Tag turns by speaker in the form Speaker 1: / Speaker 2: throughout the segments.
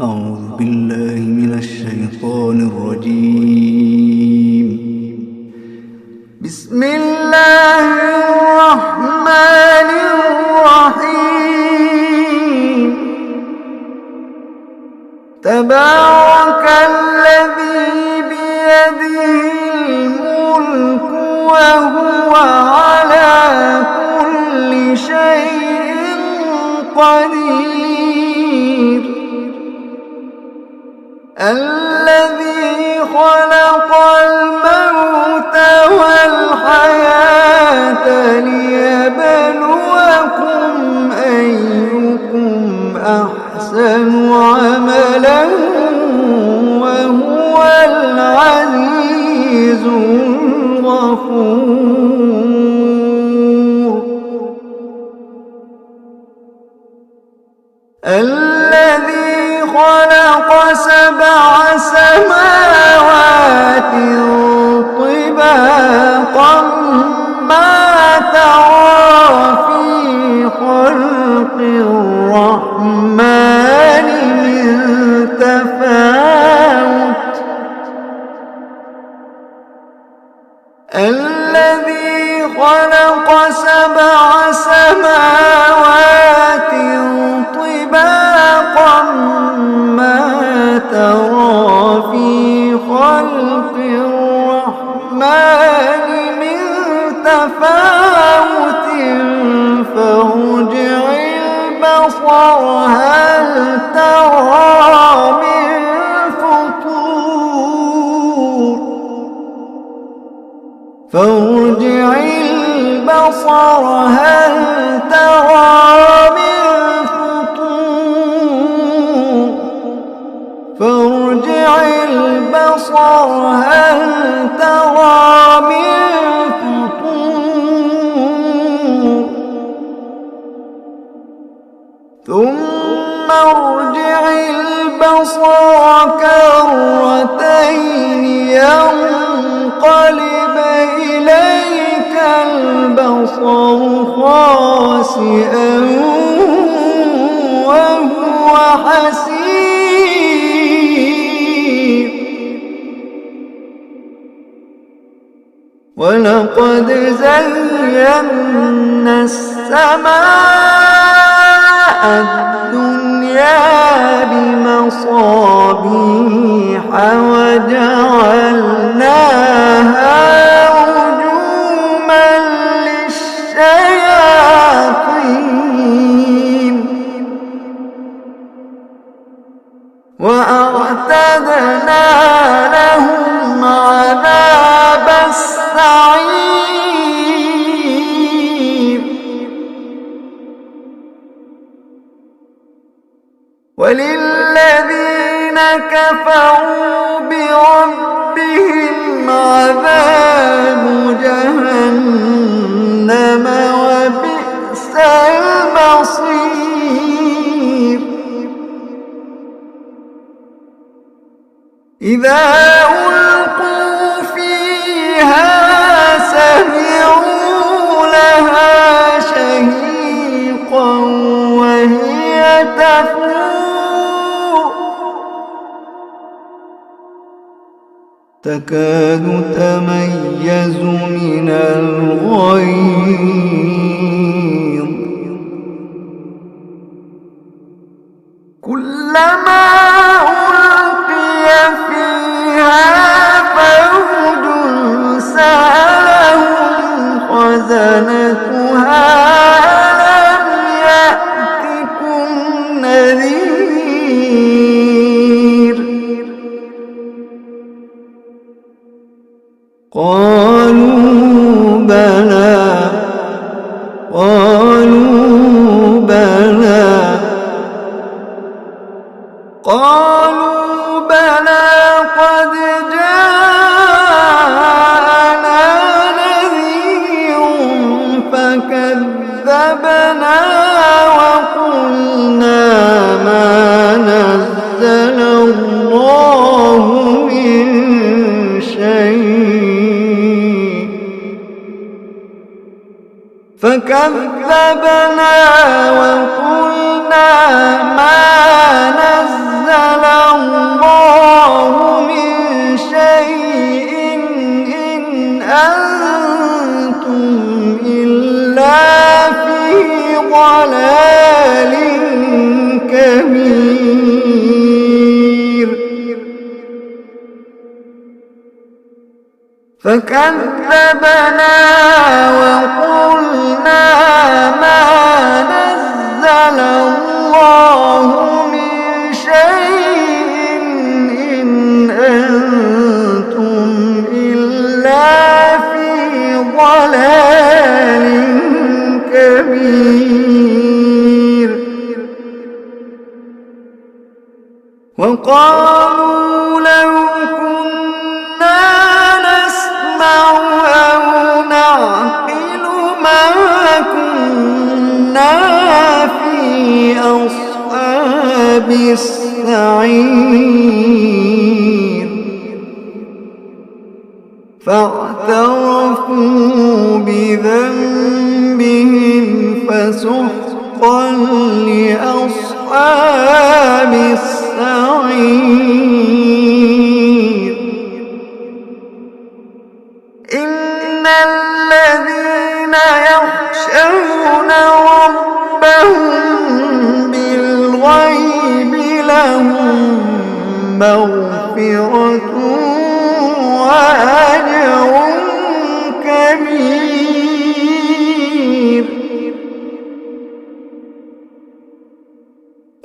Speaker 1: أعوذ بالله من الشيطان الرجيم. بسم الله الرحمن الرحيم. تبارك الذي بيده الملك وهو على كل شيء قدير. الذي خلق الموت والحياة ليبلوكم أيكم أحسن عملا وهو العزيز الغفور. الذي خلق 7 سماوات طباقا ما ترى في خلق الرحمن من تفاوت. الذي خلق 7 سماوات طباقا ما ترى في خلق الرحمن من تفاوت فارجع البصر هل ترى من فطور. فارجع البصر هل ترى من فطور. فارجع البصر هل ترى من فطور. ثم ارجع البصر كرتين ينقلب إليك البصر خاسئا وهو حسير. ولقد زينا السماء الدنيا بمصابيح وجعلناها رجوما للشياطين وأعتدنا لهم عذاب السعير. وللذين كفروا بربهم عذاب جهنم وبئس المصير. إذا ألقوا فيها سمعوا لها شهيقا وهي تفور تكاد تميز من الغيظ. كلما ألقي فيها فوج سألهم خزنتها ألم يأتكم نذير. قالوا بلى قد جاءنا نذير فكذبنا وقلنا ما نزل الله من شيء. فكذبنا وقلنا ما نزل فكذبنا وقلنا ما نزل الله من شيء إن أنتم إلا في ضلال كبير. وقالوا لو كنا نسمع أو نعقل ما كنا في أصحاب السعير. فاعترفوا بذنبهم فسحقا لأصحاب السعير. إن الذين يخشون ربهم بالغيب لهم مغفرة وأجر كبير.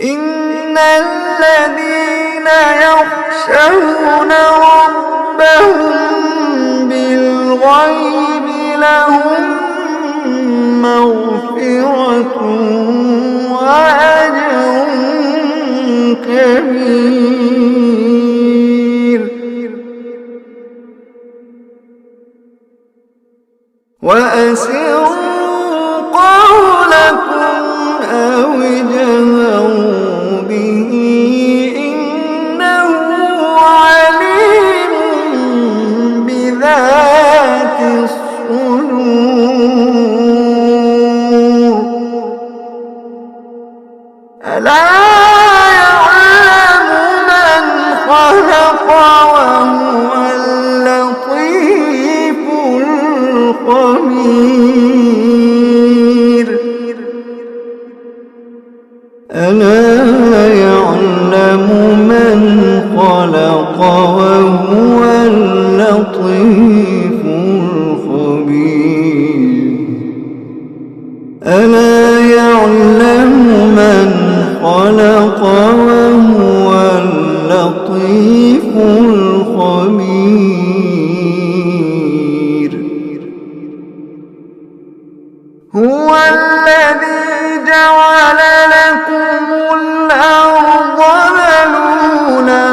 Speaker 1: إن الذين يخشون ربهم بالغيب لهم مغفرة وأجر كبير. وأسروا قولكم أو اجهروا به إنه عليم بذات الصدور. ألا يعلم من خلق وهو اللطيف الخبير. ألا يعلم من خلق وهو اللطيف الخبير. ألا يعلم من خلق وهو اللطيف الخبير. هو الذي جعل لكم الأرض ذلولا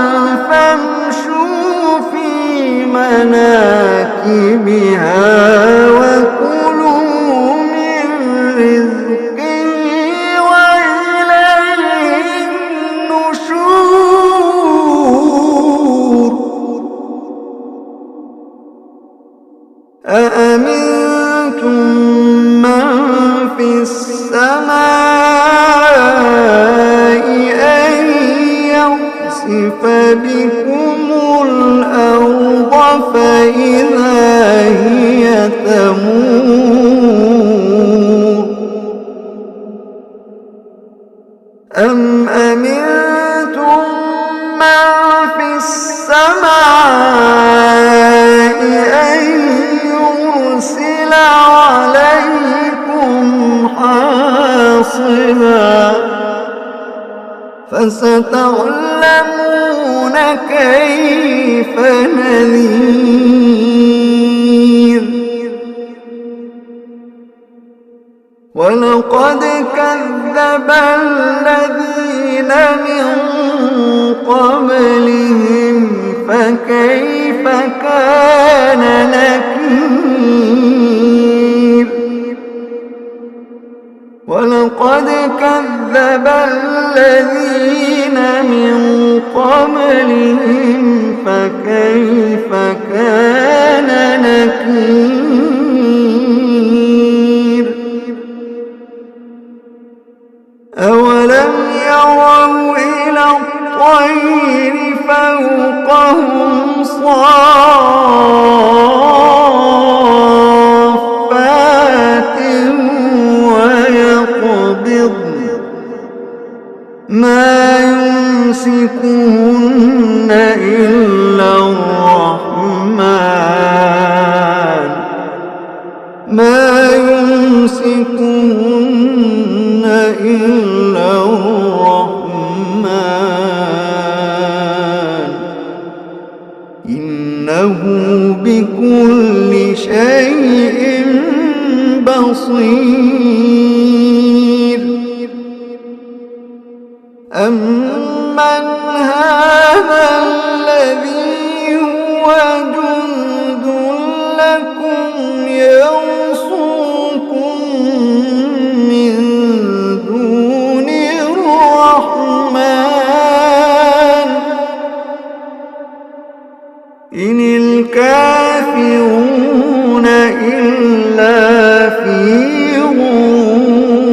Speaker 1: فامشوا في مناكبها وكلوا من رزقه وإليه النشور. أأمنتم من في السماء أن يخسف بكم الأرض فإذا هي تمور. أم أمنتم من في السماء أن يرسل عليكم حاصبا فستعلمون كيف نذير. ولقد كذب الذين من قبلهم فكيف كان نكير. ولقد كذب الذين من قبلهم فكيف كان نكير. أولم يروا إلى الطير فوقهم صافات ويقبضن ما يمسكهن إلا الرحمن إنه بكل شيء بصير. أمن هذا الذي هو جند لكم يرصوكم من دون الرحمن إن الكافرون إلا في غرور.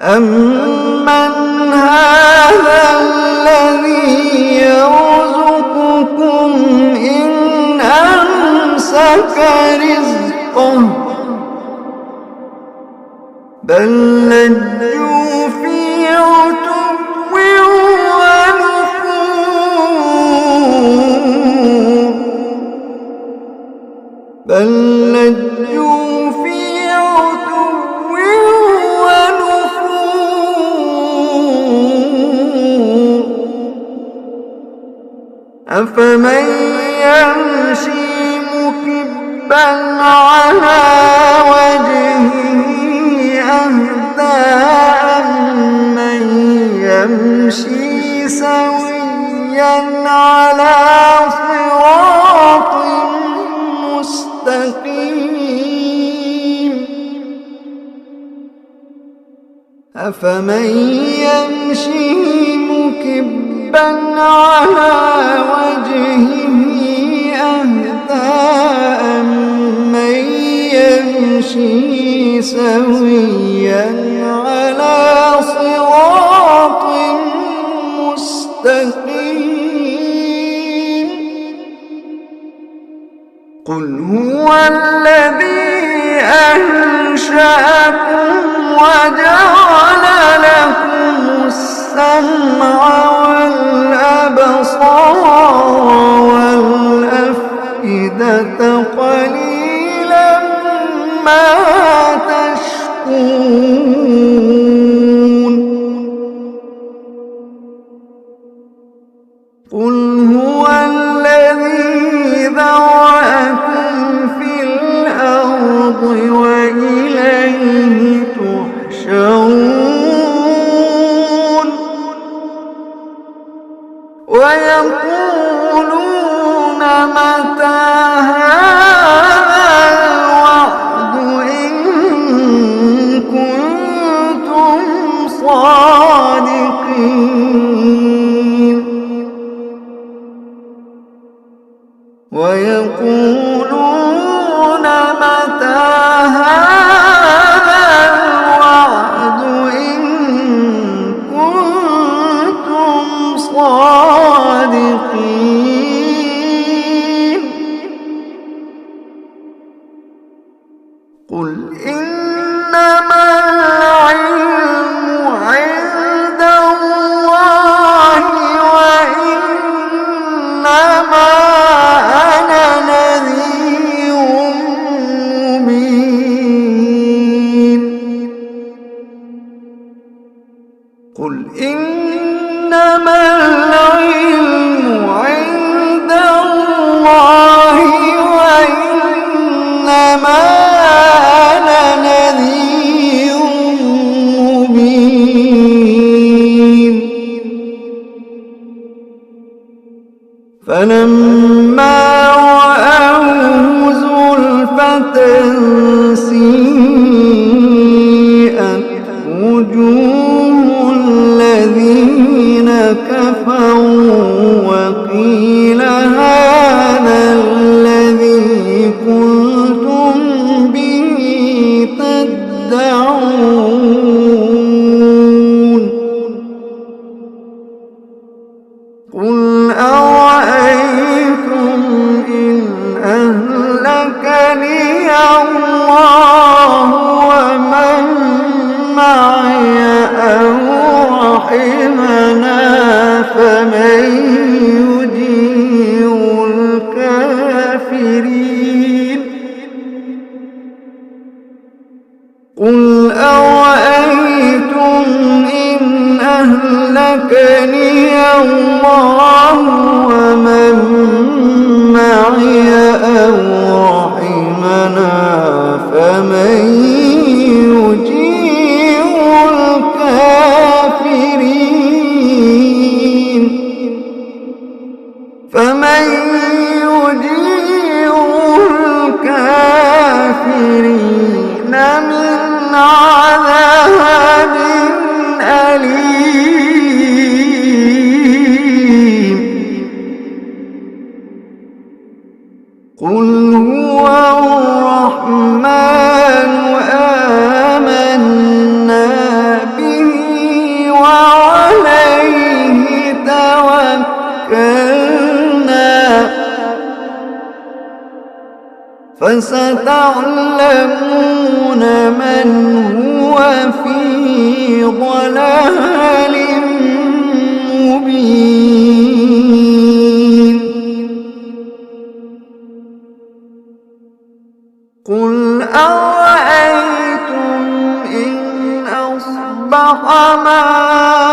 Speaker 1: أمن هذا الذي يرزقكم إن أمسك رزقه بل لجوا في عتو ونفور بل لجوا في عتو ونفور. أفمن يمشي مكبا على وجهه أهدى أمن يمشي سويا على صراط مستقيم. أفمن يمشي مكبا على وجهه أهدى أمن يمشي سويا على صراط مستقيم. قل هو الذي أنشأكم وجعل لكم السمع والأبصار والأفئدة قليلا ما تشكرون. قل هو الذي ذرأكم في الأرض وإليه تحشرون. ويقولون متى هذا الوعد إن كنتم صادقين. ويقولون متى هذا الوعد إن كنتم صادقين. قل إنما العلم عند الله وإنما أنا نذير مبين. قل إنما العلم عند الله وإنما أنا نذير مبين. فلما رأوه زلفة سيئت وجوه الذين كفروا وقيل هذا الذي كنتم به تدعون. قل أرأيتم إن أهلكني الله ومن معي أو رحمنا فمن يجير أهلكني الله ومن معي أو رحمنا فمن يجير الكافرين من عذاب أليم قل هو الرحمن آمنا به وعليه توكلنا فستعلمون من هو في ضلال مبين قل أرأيتم إن أصبح ماؤكم